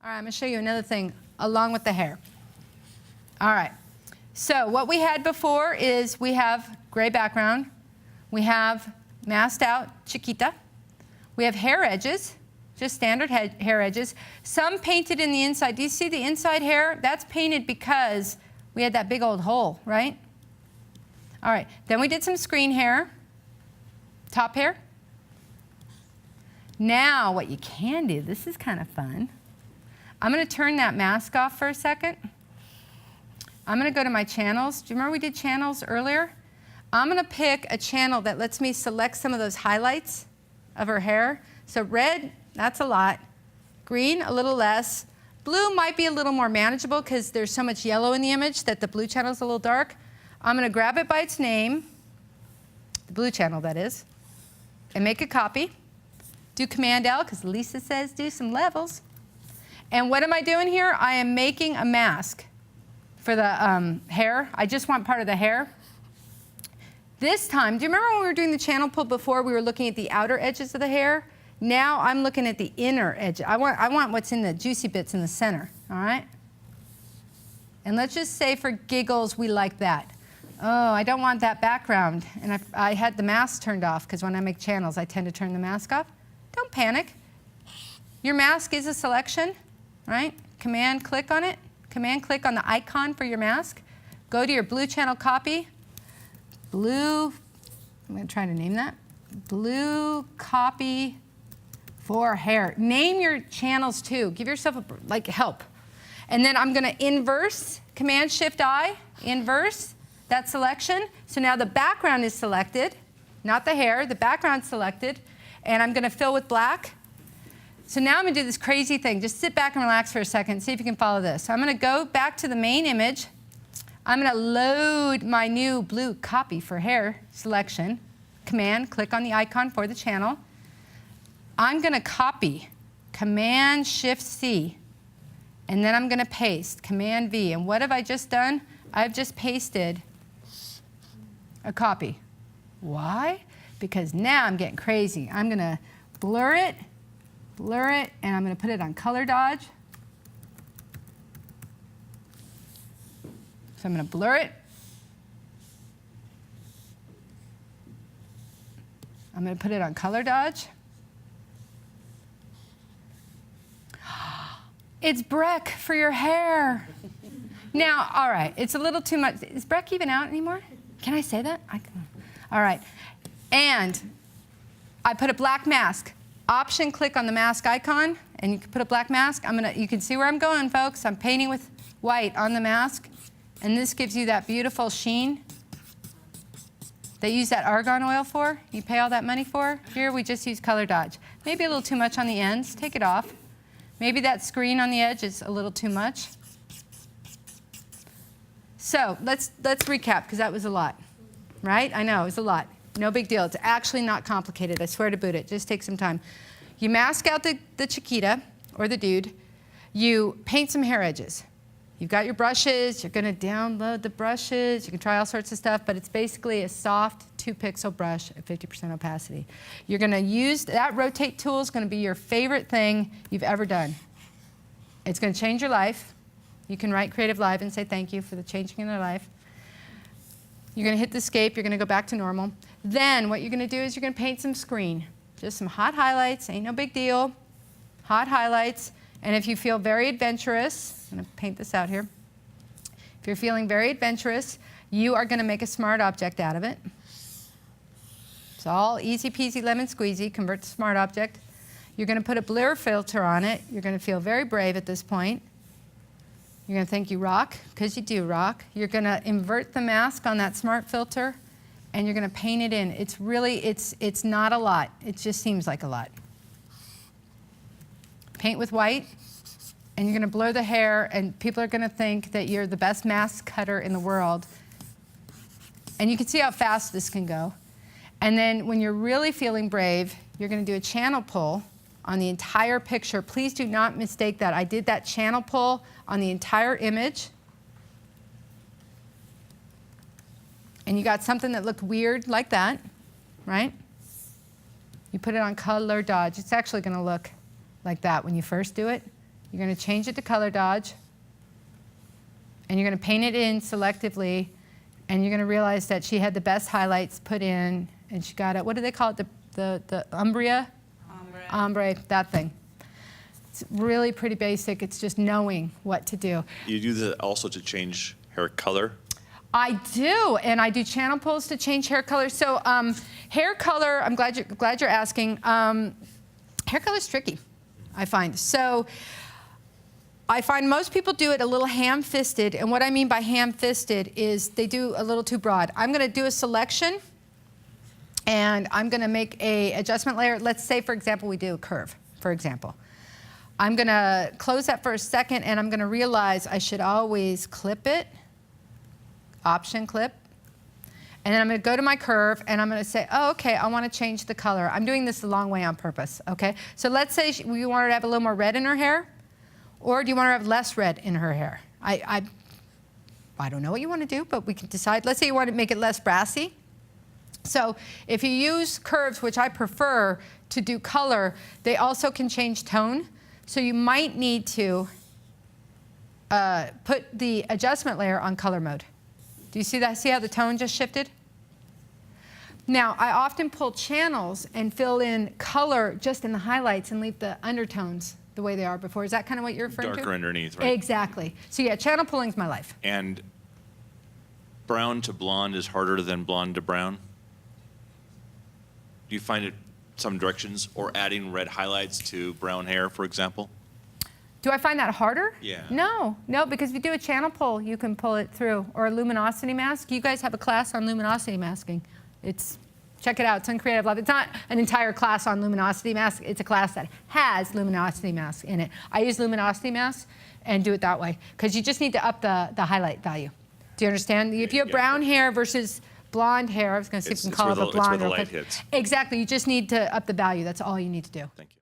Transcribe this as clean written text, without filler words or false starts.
All right, I'm going to show you another thing along with the hair. All right, so what we had before is we have gray background, we have masked out Chiquita, we have hair edges, just standard hair edges, some painted in the inside. Do you see the inside hair? That's painted because we had that big old hole, right? All right, then we did some screen hair, top hair. Now what you can do, this is kind of fun. I'm going to turn that mask off for a second. I'm going to go to my channels. Do you remember we did channels earlier? I'm going to pick a channel that lets me select some of those highlights of her hair. So red, that's a lot. Green, a little less. Blue might be a little more manageable because there's so much yellow in the image that the blue channel is a little dark. I'm going to grab it by its name, the blue channel that is, and make a copy. Do Command L because Lisa says do some levels. And what am I doing here? I am making a mask for the hair. I just want part of the hair. This time, do you remember when we were doing the channel pull before, we were looking at the outer edges of the hair? Now I'm looking at the inner edge. I want what's in the juicy bits in the center, all right? And let's just say for giggles, we like that. Oh, I don't want that background. And I had the mask turned off because when I make channels, I tend to turn the mask off. Don't panic. Your mask is a selection. Right? Command click on it. Command click on the icon for your mask. Go to your blue channel copy. Blue, I'm going to try to name that. Blue copy for hair. Name your channels too. Give yourself help. And then I'm going to inverse, Command Shift I, inverse that selection. So now the background is selected, not the hair. The background's selected. And I'm going to fill with black. So now I'm going to do this crazy thing. Just sit back and relax for a second. See if you can follow this. So I'm going to go back to the main image. I'm going to load my new blue copy for hair selection. Command, click on the icon for the channel. I'm going to copy, Command Shift C. And then I'm going to paste, Command V. And what have I just done? I've just pasted a copy. Why? Because now I'm getting crazy. I'm going to blur it, and I'm going to put it on color dodge. So I'm going to blur it. I'm going to put it on color dodge. It's Breck for your hair. Now, all right, it's a little too much. Is Breck even out anymore? Can I say that? All right. And I put a black mask. Option, click on the mask icon, and you can put a black mask. You can see where I'm going, folks. I'm painting with white on the mask, and this gives you that beautiful sheen they use that argan oil for. You pay all that money for. Here, we just use color dodge. Maybe a little too much on the ends. Take it off. Maybe that screen on the edge is a little too much. So let's recap, because that was a lot, right? I know, it was a lot. No big deal. It's actually not complicated. I swear to boot it. Just take some time. You mask out the Chiquita, or the dude. You paint some hair edges. You've got your brushes. You're going to download the brushes. You can try all sorts of stuff, but it's basically a soft 2-pixel brush at 50% opacity. You're going to use that rotate tool is going to be your favorite thing you've ever done. It's going to change your life. You can write Creative Live and say thank you for the changing in their life. You're going to hit the escape. You're going to go back to normal. Then what you're going to do is you're going to paint some screen. Just some hot highlights. Ain't no big deal. Hot highlights. And if you feel very adventurous, I'm going to paint this out here. If you're feeling very adventurous, you are going to make a smart object out of it. It's all easy peasy lemon squeezy. Convert to smart object. You're going to put a blur filter on it. You're going to feel very brave at this point. You're going to think you rock, because you do rock. You're going to invert the mask on that smart filter, and you're going to paint it in. It's really, it's not a lot. It just seems like a lot. Paint with white, and you're going to blur the hair, and people are going to think that you're the best mask cutter in the world. And you can see how fast this can go. And then when you're really feeling brave, you're going to do a channel pull on the entire picture. Please do not mistake that. I did that channel pull on the entire image. And you got something that looked weird like that, right? You put it on color dodge. It's actually going to look like that when you first do it. You're going to change it to color dodge. And you're going to paint it in selectively. And you're going to realize that she had the best highlights put in. And she got it. What do they call it? The ombre? Ombre, that thing. It's really pretty basic. It's just knowing what to do. You do that also to change hair color? I do, and I do channel pulls to change hair color. So hair color, I'm glad you're asking. Hair color is tricky, I find. So I find most people do it a little ham-fisted, and what I mean by ham-fisted is they do a little too broad. I'm going to do a selection, and I'm going to make a adjustment layer. Let's say, for example, we do a curve, for example. I'm going to close that for a second, and I'm going to realize I should always clip it. Option clip, and then I'm going to go to my curve and I'm going to say, oh, okay, I want to change the color. I'm doing this the long way on purpose, okay? So let's say we want her to have a little more red in her hair, or do you want her to have less red in her hair? I don't know what you want to do, but we can decide. Let's say you want to make it less brassy. So if you use curves, which I prefer to do color, they also can change tone. So you might need to put the adjustment layer on color mode. Do you see that? See how the tone just shifted? Now, I often pull channels and fill in color just in the highlights and leave the undertones the way they are before. Is that kind of what you're referring to? Darker underneath, right? Exactly. So yeah, channel pulling's my life. And brown to blonde is harder than blonde to brown? Do you find it some directions, or adding red highlights to brown hair, for example? Do I find that harder? Yeah. No, because if you do a channel pull, you can pull it through. Or a luminosity mask. You guys have a class on luminosity masking. Check it out. It's on Creative Lab. It's not an entire class on luminosity mask. It's a class that has luminosity mask in it. I use luminosity masks and do it that way because you just need to up the highlight value. Do you understand? If you have brown hair versus blonde hair, I was going to see if we can call it a blonde. It's where the light hits. Exactly. You just need to up the value. That's all you need to do. Thank you.